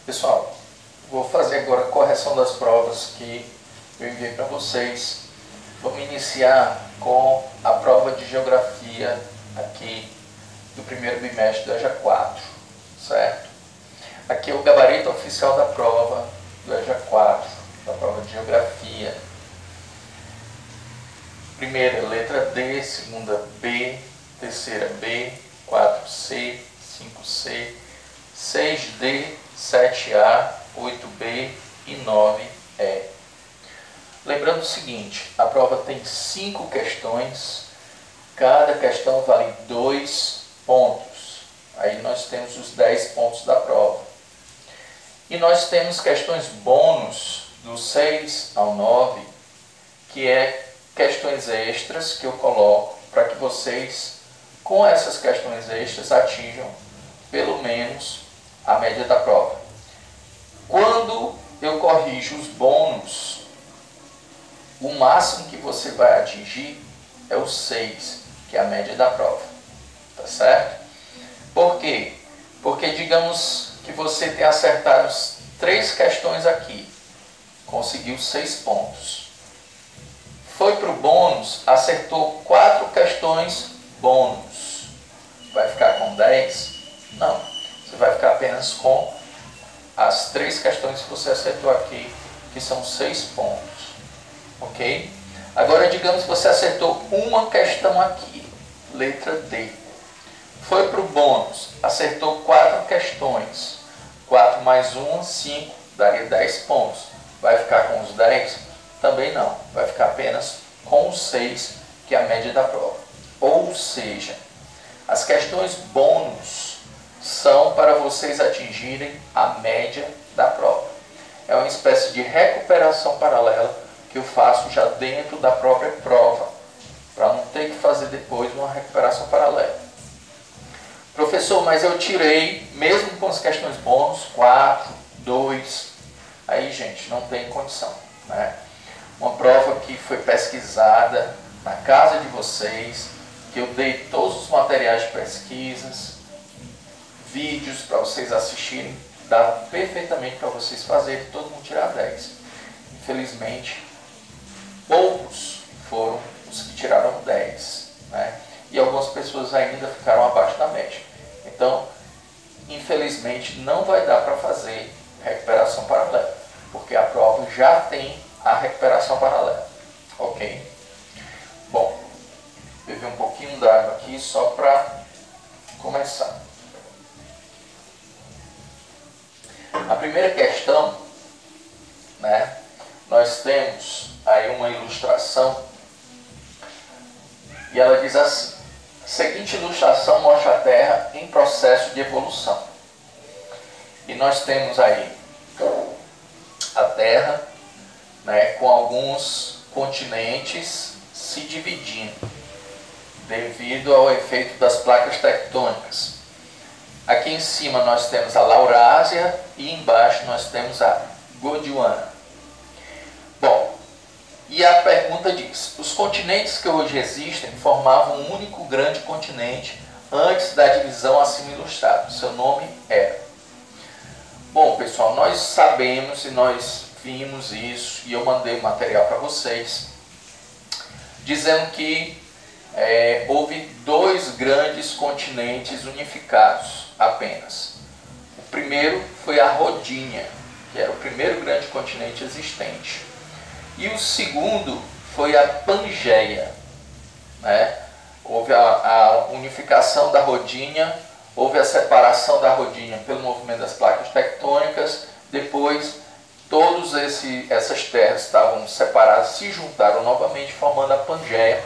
Pessoal, vou fazer agora a correção das provas que eu enviei para vocês. Vamos iniciar com a prova de geografia aqui do primeiro bimestre do EJA 4, certo? Aqui é o gabarito oficial da prova do EJA 4, da prova de geografia. Primeira, letra D, segunda B, terceira B, 4C, 5C, 6D, 7A, 8B e 9E. Lembrando o seguinte, a prova tem 5 questões, cada questão vale 2 pontos. Aí nós temos os 10 pontos da prova. E nós temos questões bônus do 6 ao 9, que é questões extras que eu coloco para que vocês, com essas questões extras, atinjam pelo menos a média da prova. Quando eu corrijo os bônus, o máximo que você vai atingir é o 6, que é a média da prova. Tá certo? Por quê? Porque digamos que você tem acertado 3 questões aqui, conseguiu 6 pontos. Foi para o bônus, acertou 4 questões bônus. Vai ficar com 10? Não. Você vai ficar apenas com as 3 questões que você acertou aqui, que são 6 pontos. Ok? Agora, digamos que você acertou uma questão aqui, letra D. Foi para o bônus, acertou 4 questões. 4 mais 1, 5, daria 10 pontos. Vai ficar com os 10? Também não. Vai ficar apenas com os 6, que é a média da prova. Ou seja, as questões bônus são para vocês atingirem a média da prova. É uma espécie de recuperação paralela que eu faço já dentro da própria prova, para não ter que fazer depois uma recuperação paralela. Professor, mas eu tirei, mesmo com as questões bônus, 4, 2, aí gente, não tem condição, né? Uma prova que foi pesquisada na casa de vocês, que eu dei todos os materiais de pesquisas, vídeos para vocês assistirem, dava perfeitamente para vocês fazerem e todo mundo tirar 10. Infelizmente, poucos foram os que tiraram 10, né? E algumas pessoas ainda ficaram abaixo da média. Então, infelizmente, não vai dar para fazer recuperação paralela, porque a prova já tem a recuperação paralela, ok? Bom, beber um pouquinho d'água aqui só para começar. A primeira questão, né? Nós temos aí uma ilustração e ela diz assim: a seguinte ilustração mostra a Terra em processo de evolução. E nós temos aí a Terra, né, com alguns continentes se dividindo devido ao efeito das placas tectônicas. Aqui em cima nós temos a Laurásia e embaixo nós temos a Gondwana. Bom, e a pergunta diz: os continentes que hoje existem formavam um único grande continente antes da divisão acima ilustrada. Seu nome era. Bom, pessoal, nós sabemos e nós vimos isso, e eu mandei o material para vocês, dizendo que houve 2 grandes continentes unificados apenas. O primeiro foi a Rhodínia, que era o primeiro grande continente existente. E o segundo foi a Pangeia, né? Houve a unificação da Rhodínia, houve a separação da Rhodínia pelo movimento das placas tectônicas. Depois, todas essas terras estavam separadas, se juntaram novamente, formando a Pangeia,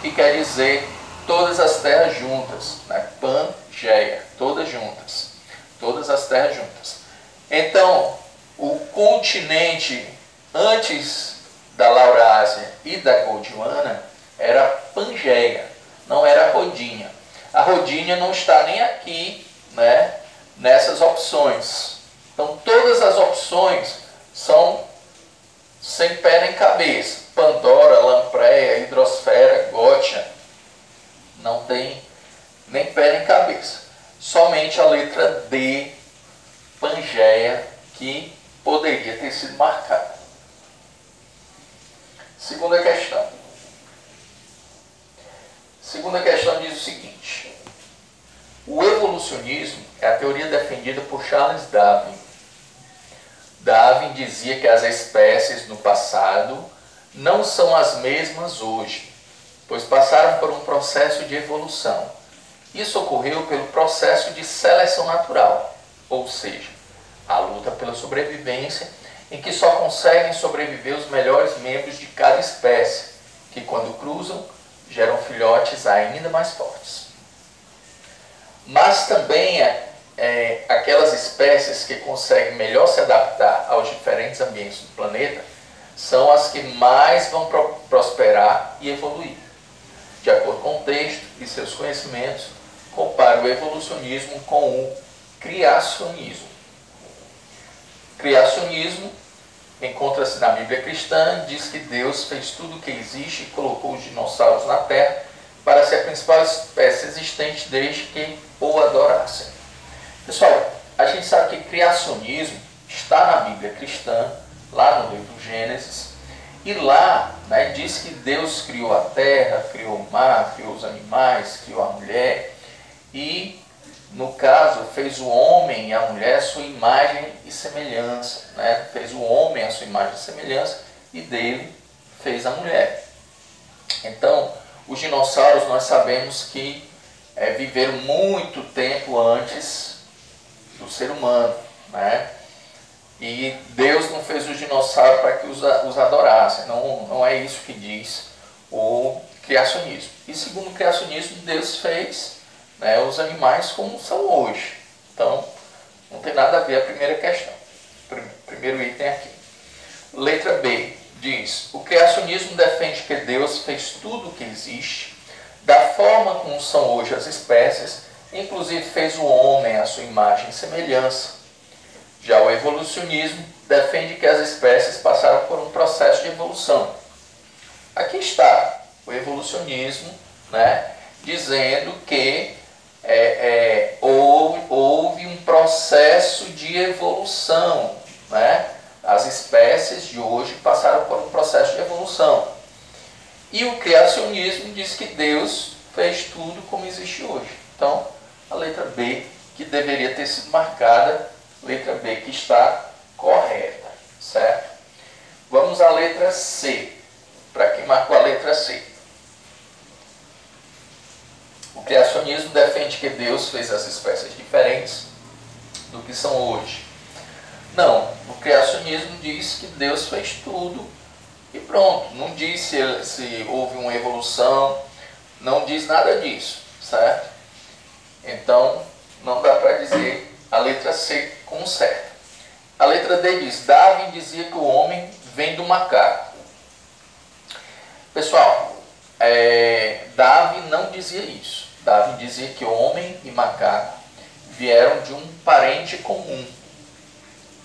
que quer dizer todas as terras juntas, né? Pangeia, todas juntas, todas as terras juntas. Então, o continente antes da Laurásia e da Gondwana era Pangeia, não era Rhodínia. A Rhodínia não está nem aqui, né, nessas opções. Então todas as opções são sem pé nem cabeça. Pandora, Lampreia, Hidrosfera, Gotia, não tem nem pé nem cabeça. Somente a letra D, Pangeia, que poderia ter sido marcada. Segunda questão. Segunda questão diz o seguinte: o evolucionismo é a teoria defendida por Charles Darwin. Darwin dizia que as espécies no passado não são as mesmas hoje, pois passaram por um processo de evolução. Isso ocorreu pelo processo de seleção natural, ou seja, a luta pela sobrevivência, em que só conseguem sobreviver os melhores membros de cada espécie, que quando cruzam, geram filhotes ainda mais fortes. Mas também aquelas espécies que conseguem melhor se adaptar aos diferentes ambientes do planeta são as que mais vão prosperar e evoluir. De acordo com o texto e seus conhecimentos, compara o evolucionismo com o criacionismo. Criacionismo encontra-se na Bíblia cristã, diz que Deus fez tudo o que existe e colocou os dinossauros na Terra para ser a principal espécie existente desde que o adorassem. Pessoal, a gente sabe que criacionismo está na Bíblia cristã, lá no livro Gênesis, e lá, né, diz que Deus criou a terra, criou o mar, criou os animais, criou a mulher e, no caso, fez o homem e a mulher a sua imagem e semelhança, né? Fez o homem a sua imagem e semelhança e dele fez a mulher. Então, os dinossauros nós sabemos que viveram muito tempo antes do ser humano, né? E Deus não fez os dinossauros para que os adorassem, não é isso que diz o criacionismo. E segundo o criacionismo, Deus fez, né, os animais como são hoje. Então, não tem nada a ver a primeira questão. Primeiro item aqui. Letra B diz: o criacionismo defende que Deus fez tudo o que existe, da forma como são hoje as espécies, inclusive fez o homem à sua imagem e semelhança. Já o evolucionismo defende que as espécies passaram por um processo de evolução. Aqui está o evolucionismo, né, dizendo que houve um processo de evolução, né? As espécies de hoje passaram por um processo de evolução. E o criacionismo diz que Deus fez tudo como existe hoje. Então, a letra B, que deveria ter sido marcada, letra B que está correta, certo? Vamos à letra C. Para quem marcou a letra C. O criacionismo defende que Deus fez as espécies diferentes do que são hoje. Não, o criacionismo diz que Deus fez tudo e pronto. Não diz se houve uma evolução, não diz nada disso, certo? Então, não dá para dizer a letra C como certa. A letra D diz: Darwin dizia que o homem vem do macaco. Pessoal, Darwin não dizia isso. Darwin dizia que homem e macaco vieram de um parente comum,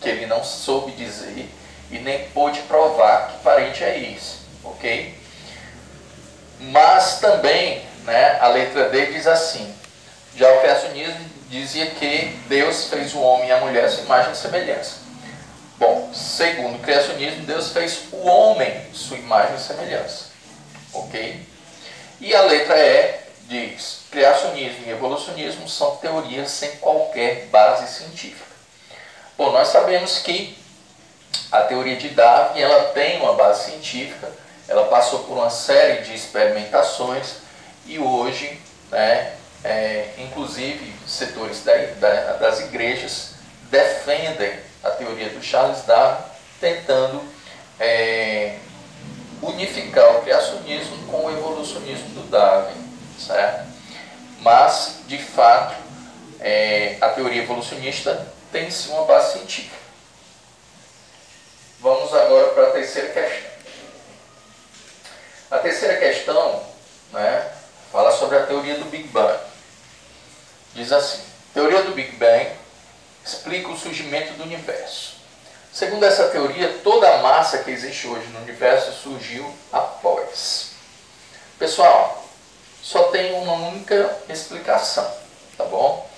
que ele não soube dizer e nem pôde provar que parente é esse, ok? Mas também, né, a letra D diz assim: já o criacionismo dizia que Deus fez o homem e a mulher a sua imagem e semelhança. Bom, segundo o criacionismo, Deus fez o homem sua imagem e semelhança, ok? E a letra E diz: criacionismo e evolucionismo são teorias sem qualquer base científica. Bom, nós sabemos que a teoria de Darwin ela tem uma base científica, ela passou por uma série de experimentações e hoje, né, inclusive setores das igrejas defendem a teoria do Charles Darwin, tentando unificar o criacionismo com o evolucionismo do Darwin, certo? Mas, de fato, a teoria evolucionista tem sim uma base científica. Vamos agora para a terceira questão. A terceira questão, né, fala sobre a teoria do Big Bang. Diz assim: teoria do Big Bang explica o surgimento do universo. Segundo essa teoria, toda a massa que existe hoje no universo surgiu após. Pessoal, só tem uma única explicação, tá bom?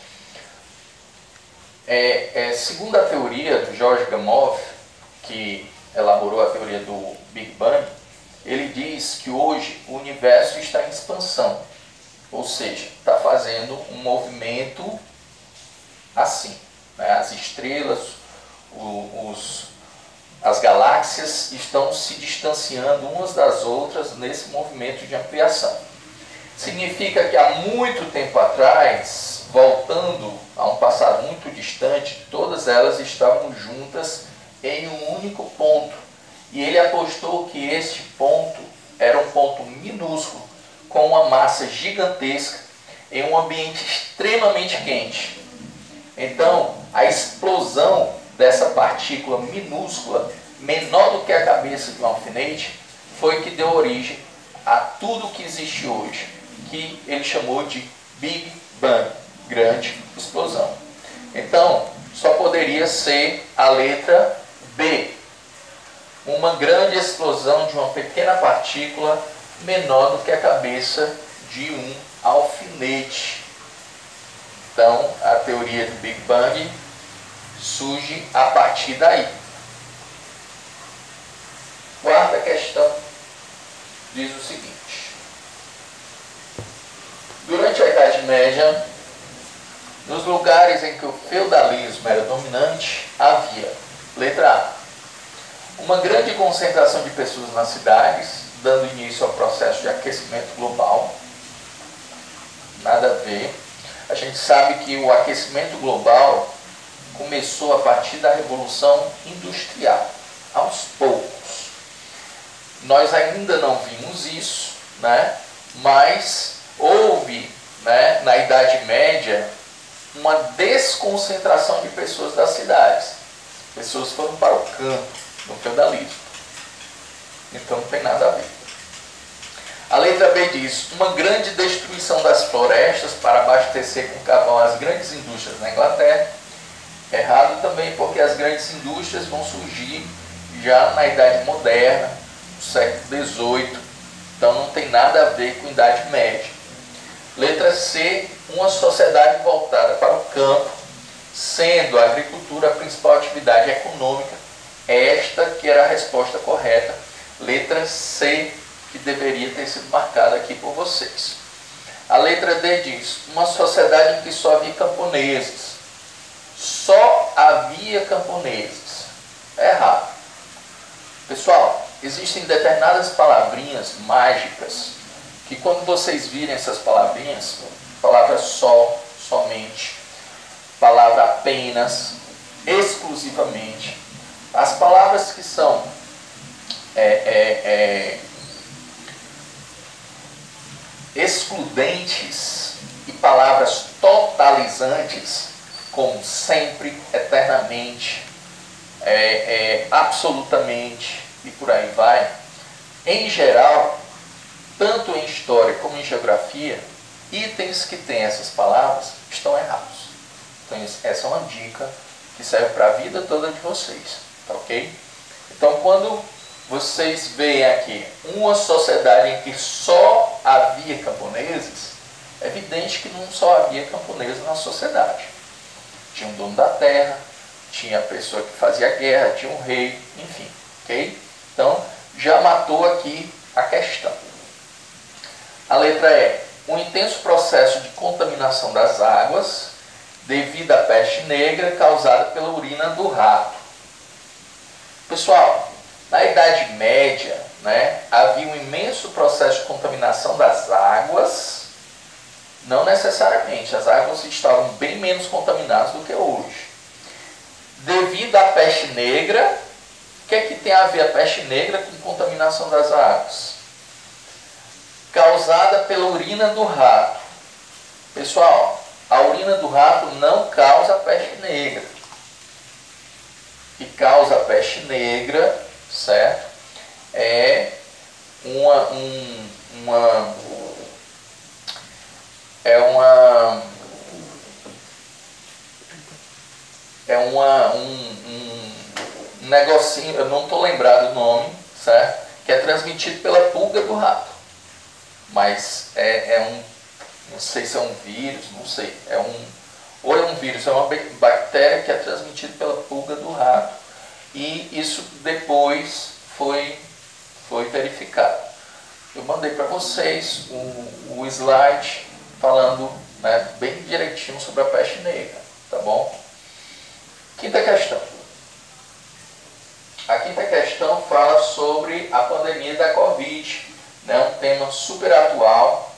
Segundo a teoria do George Gamow, que elaborou a teoria do Big Bang, ele diz que hoje o universo está em expansão, ou seja, está fazendo um movimento assim, né? As estrelas, as galáxias estão se distanciando umas das outras nesse movimento de ampliação. Significa que há muito tempo atrás, voltando a um passado muito distante, todas elas estavam juntas em um único ponto. E ele apostou que este ponto era um ponto minúsculo, com uma massa gigantesca, em um ambiente extremamente quente. Então, a explosão dessa partícula minúscula, menor do que a cabeça de um alfinete, foi que deu origem a tudo que existe hoje, que ele chamou de Big Bang, grande explosão. Então, só poderia ser a letra B, uma grande explosão de uma pequena partícula menor do que a cabeça de um alfinete. Então, a teoria do Big Bang surge a partir daí. Quarta questão diz o seguinte: durante a Idade Média, nos lugares em que o feudalismo era dominante, havia, letra A, uma grande concentração de pessoas nas cidades, dando início ao processo de aquecimento global. Nada a ver. A gente sabe que o aquecimento global começou a partir da Revolução Industrial, aos poucos. Nós ainda não vimos isso, né? Mas houve, né, na Idade Média, uma desconcentração de pessoas das cidades. As pessoas foram para o campo, no feudalismo. Então não tem nada a ver. A letra B diz: uma grande destruição das florestas para abastecer com carvão as grandes indústrias na Inglaterra. Errado também, porque as grandes indústrias vão surgir já na Idade Moderna, no século XVIII. Então não tem nada a ver com a Idade Média. Letra C, uma sociedade voltada para o campo, sendo a agricultura a principal atividade econômica. Esta que era a resposta correta, letra C, que deveria ter sido marcada aqui por vocês. A letra D diz: uma sociedade em que só havia camponeses. Só havia camponeses. Errado. Pessoal, existem determinadas palavrinhas mágicas que, quando vocês virem essas palavrinhas, palavra só, somente, palavra apenas, exclusivamente, as palavras que são excludentes e palavras totalizantes, como sempre, eternamente, absolutamente e por aí vai, em geral, tanto em história como em geografia, itens que têm essas palavras estão errados. Então essa é uma dica que serve para a vida toda de vocês, tá ok? Então quando vocês veem aqui uma sociedade em que só havia camponeses, é evidente que não só havia camponeses na sociedade. Tinha um dono da terra, tinha a pessoa que fazia guerra, tinha um rei, enfim, ok? Então já matou aqui a questão. A letra E, um intenso processo de contaminação das águas devido à peste negra causada pela urina do rato. Pessoal, na Idade Média, né, havia um imenso processo de contaminação das águas. Não necessariamente, as águas estavam bem menos contaminadas do que hoje. Devido à peste negra, o que é que tem a ver a peste negra com contaminação das águas? Causada pela urina do rato. Pessoal, a urina do rato não causa peste negra. O que causa a peste negra, certo? É um negocinho, eu não estou lembrado o nome, certo? Que é transmitido pela pulga do rato. Mas não sei se é um vírus, não sei, é ou é um vírus, é uma bactéria que é transmitida pela pulga do rato. E isso depois foi verificado. Eu mandei para vocês o slide falando, né, bem direitinho sobre a peste negra, tá bom? Quinta questão. A quinta questão fala sobre a pandemia da Covid, né, um tema super atual,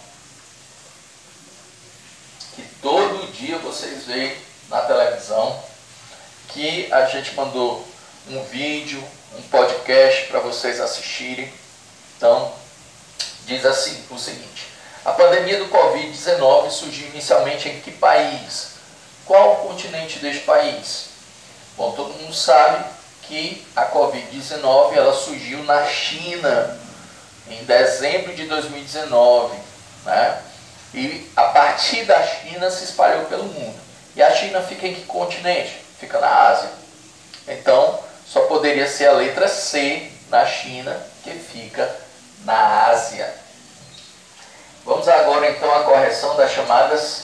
que todo dia vocês veem na televisão, que a gente mandou um vídeo, um podcast para vocês assistirem. Então, diz assim, o seguinte: a pandemia do Covid-19 surgiu inicialmente em que país? Qual o continente deste país? Bom, todo mundo sabe que a Covid-19 ela surgiu na China em dezembro de 2019, né? E a partir da China se espalhou pelo mundo. E a China fica em que continente? Fica na Ásia. Então, só poderia ser a letra C na China, que fica na Ásia. Vamos agora então à correção das chamadas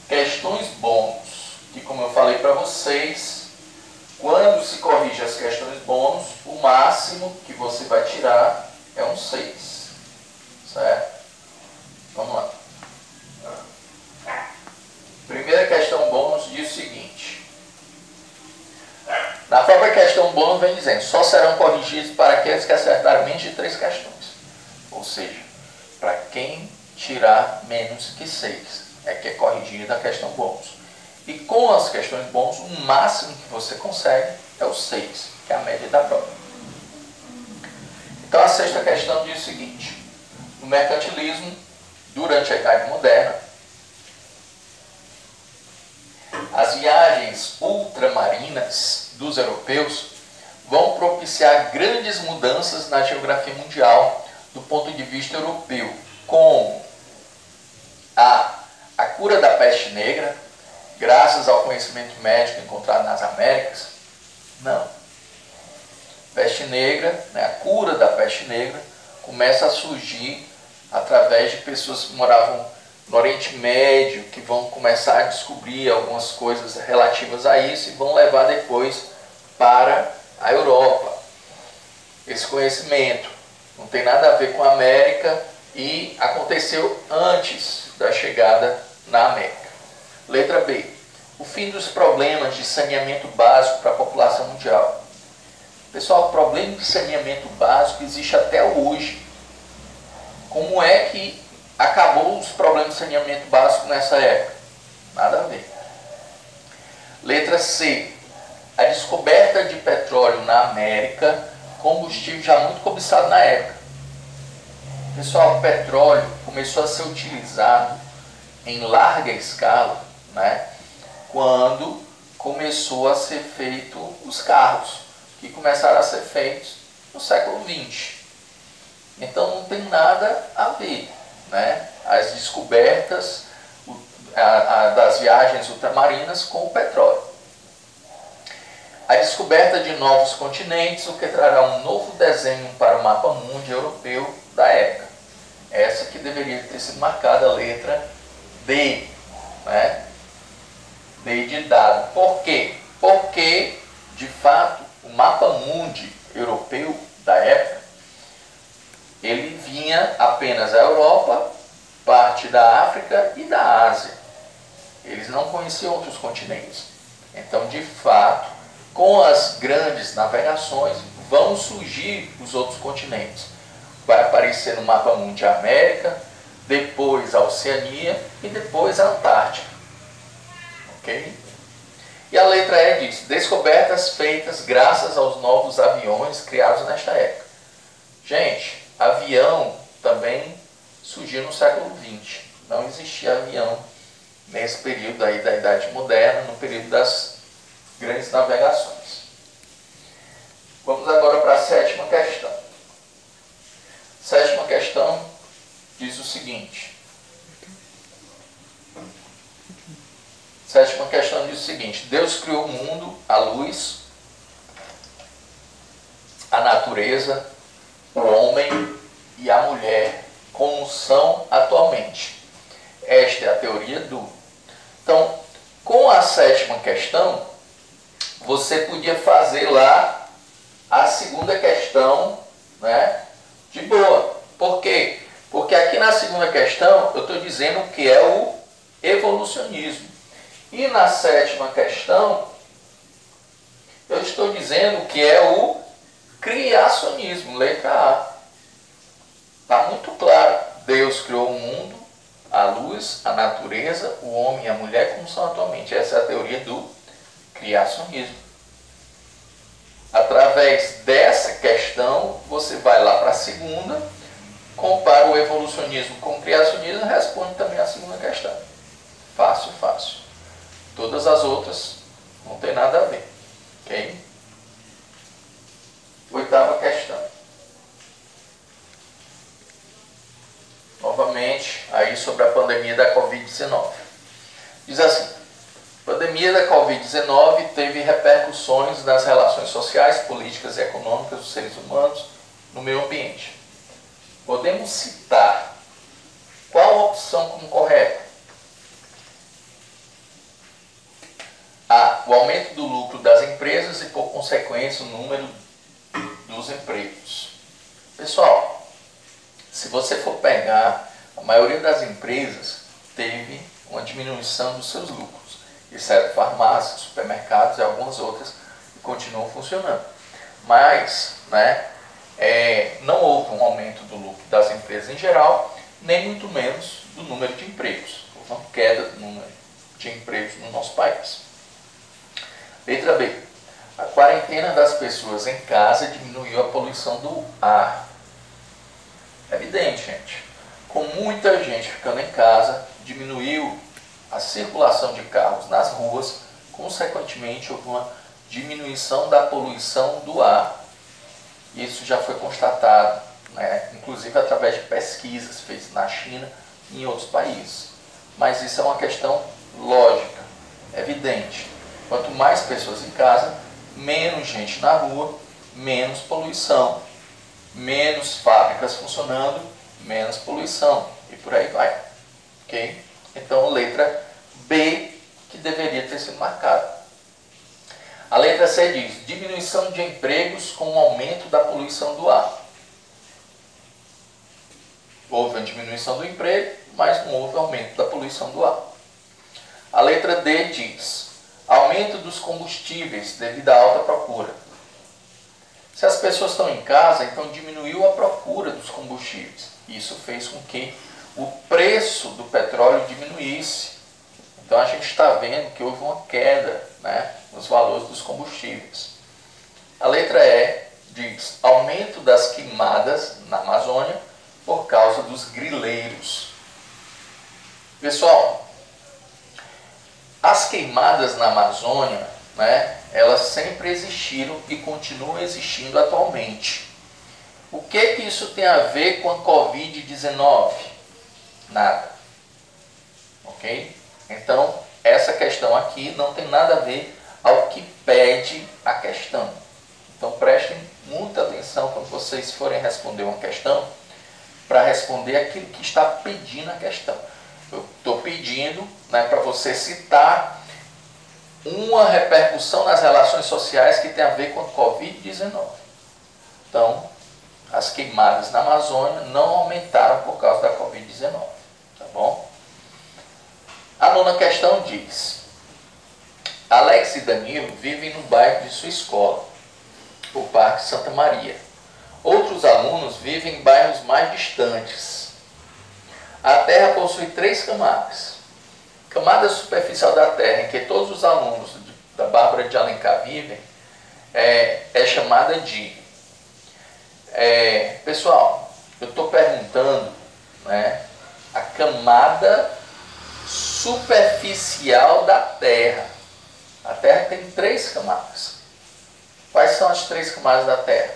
questões bônus, que, como eu falei para vocês, quando se corrige as questões bônus, o máximo que você vai tirar é um 6, certo? Vamos lá. Primeira questão bônus diz o seguinte: na própria questão bônus vem dizendo, só serão corrigidos para aqueles que acertarem menos de 3 questões. Ou seja, para quem tirar menos que 6 é que é corrigida a questão bônus. E com as questões bônus, o máximo que você consegue é o 6, que é a média da prova. Então a sexta questão diz o seguinte: no mercantilismo, durante a Idade Moderna, as viagens ultramarinas dos europeus vão propiciar grandes mudanças na geografia mundial do ponto de vista europeu, como a cura da peste negra, graças ao conhecimento médico encontrado nas Américas? Não. Peste negra, né, a cura da peste negra começa a surgir através de pessoas que moravam no Oriente Médio, que vão começar a descobrir algumas coisas relativas a isso e vão levar depois para a Europa. Esse conhecimento não tem nada a ver com a América e aconteceu antes da chegada na América. Letra B. O fim dos problemas de saneamento básico para a população mundial. Pessoal, o problema de saneamento básico existe até hoje. Como é que acabou os problemas de saneamento básico nessa época? Nada a ver. Letra C. A descoberta de petróleo na América, combustível já muito cobiçado na época. Pessoal, o petróleo começou a ser utilizado em larga escala, né, quando começou a ser feito os carros, que começaram a ser feitos no século XX. Então não tem nada a ver, né, as descobertas das viagens ultramarinas com o petróleo. A descoberta de novos continentes, o que trará um novo desenho para o mapa mundi europeu da época. Essa que deveria ter sido marcada a letra D, né? D de dado. Por quê? Porque, de fato, o mapa mundi europeu da época, ele vinha apenas da Europa, parte da África e da Ásia. Eles não conheciam outros continentes. Então, de fato, com as grandes navegações, vão surgir os outros continentes. Vai aparecer no mapa mundi a América, depois a Oceania e depois a Antártica. Ok? E a letra E diz, descobertas feitas graças aos novos aviões criados nesta época. Gente, avião também surgiu no século XX. Não existia avião nesse período aí da Idade Moderna, no período das grandes navegações. Vamos agora para a sétima questão. Sétima questão diz o seguinte. Sétima questão diz o seguinte: Deus criou o mundo, a luz, a natureza, o homem e a mulher, como são atualmente. Esta é a teoria do. Então, Com a sétima questão, você podia fazer lá a segunda questão, né, de boa. Por quê? Porque aqui na segunda questão eu estou dizendo o que é o evolucionismo. E na sétima questão eu estou dizendo o que é o criacionismo, letra A. Está muito claro. Deus criou o mundo, a luz, a natureza, o homem e a mulher como são atualmente. Essa é a teoria do criacionismo. Através dessa questão, você vai lá para a segunda, compara o evolucionismo com o criacionismo e responde também a segunda questão. Fácil, fácil. Todas as outras não tem nada a ver. Ok? Oitava questão. Novamente, aí sobre a pandemia da Covid-19. Diz assim: a pandemia da Covid-19 teve repercussões nas relações sociais, políticas e econômicas dos seres humanos no meio ambiente. Podemos citar qual a opção como correta? A. O aumento do lucro das empresas e, por consequência, o número dos empregos. Pessoal, se você for pegar, a maioria das empresas teve uma diminuição dos seus lucros, exceto farmácias, supermercados e algumas outras que continuam funcionando. Mas, não houve um aumento do lucro das empresas em geral, nem muito menos do número de empregos. Houve uma queda do número de empregos no nosso país. Letra B. A quarentena das pessoas em casa diminuiu a poluição do ar. É evidente, gente. Com muita gente ficando em casa, diminuiu a circulação de carros nas ruas, consequentemente houve uma diminuição da poluição do ar. Isso já foi constatado, inclusive através de pesquisas feitas na China e em outros países. Mas isso é uma questão lógica, evidente. Quanto mais pessoas em casa, menos gente na rua, menos poluição. Menos fábricas funcionando, menos poluição. E por aí vai. Ok? Então, letra B, que deveria ter sido marcada. A letra C diz: diminuição de empregos com o aumento da poluição do ar. Houve a diminuição do emprego, mas não houve aumento da poluição do ar. A letra D diz: aumento dos combustíveis devido à alta procura. Se as pessoas estão em casa, então diminuiu a procura dos combustíveis. Isso fez com que o preço do petróleo diminuísse. Então a gente está vendo que houve uma queda, nos valores dos combustíveis. A letra E diz: aumento das queimadas na Amazônia por causa dos grileiros. Pessoal, as queimadas na Amazônia, elas sempre existiram e continuam existindo atualmente. O que isso tem a ver com a Covid-19? Nada. Ok? Então, essa questão aqui não tem nada a ver ao que pede a questão. Então, prestem muita atenção quando vocês forem responder uma questão, para responder aquilo que está pedindo a questão. Eu estou pedindo para você citar uma repercussão nas relações sociais que tem a ver com a Covid-19. Então, as queimadas na Amazônia não aumentaram por causa da Covid-19. Tá bom? A nona questão diz: Alex e Danilo vivem no bairro de sua escola, o Parque Santa Maria. Outros alunos vivem em bairros mais distantes. A Terra possui 3 camadas. Camada superficial da Terra, em que todos os alunos da Bárbara de Alencar vivem, é chamada de... pessoal, eu estou perguntando a camada superficial da Terra. A Terra tem 3 camadas. Quais são as 3 camadas da Terra?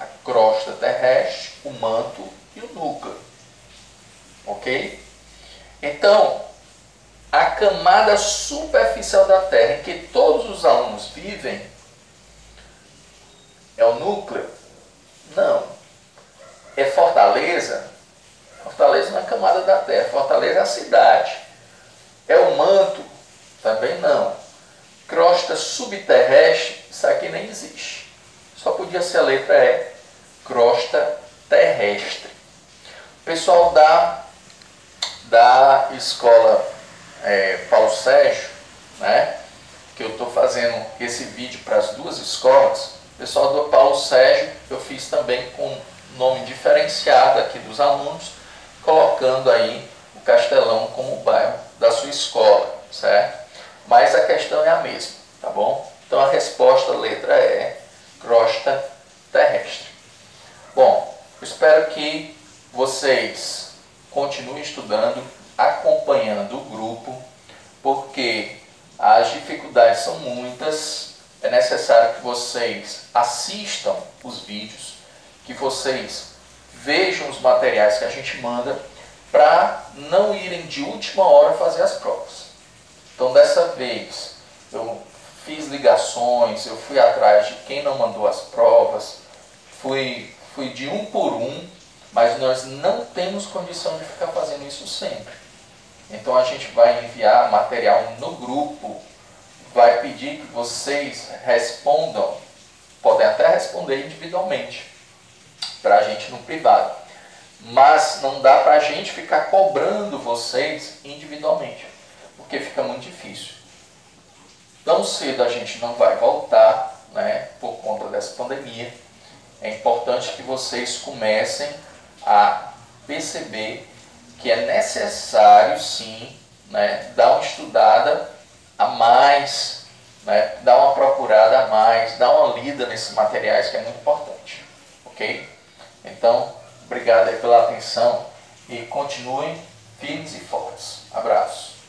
A crosta terrestre, o manto e o núcleo. Ok? Então, a camada superficial da Terra, em que todos os alunos vivem, é o núcleo? Não. É Fortaleza? Fortaleza não é a camada da Terra. Fortaleza é a cidade. É o manto? Também não. Crosta subterrestre, isso aqui nem existe. Só podia ser a letra E. Crosta terrestre. O pessoal da escola Paulo Sérgio, né, que eu estou fazendo esse vídeo para as duas escolas, o pessoal do Paulo Sérgio eu fiz também com nome diferenciado aqui dos alunos, colocando aí o Castelão como bairro da sua escola, certo? Mas a questão é a mesma, tá bom? Então a resposta, letra E, crosta terrestre. Bom, eu espero que vocês continuem estudando, acompanhando o grupo, porque as dificuldades são muitas. É necessário que vocês assistam os vídeos, que vocês vejam os materiais que a gente manda, para não irem de última hora fazer as provas. Então, dessa vez, eu fiz ligações, eu fui atrás de quem não mandou as provas, fui de um por um, mas nós não temos condição de ficar fazendo isso sempre. Então, a gente vai enviar material no grupo, vai pedir que vocês respondam, podem até responder individualmente, para a gente no privado. Mas não dá para a gente ficar cobrando vocês individualmente, porque fica muito difícil. Tão cedo a gente não vai voltar, né, por conta dessa pandemia. É importante que vocês comecem a perceber que é necessário sim, né, dar uma estudada a mais, né, dar uma procurada a mais, dar uma lida nesses materiais, que é muito importante. Ok? Então, obrigado aí pela atenção e continuem firmes e fortes. Abraço.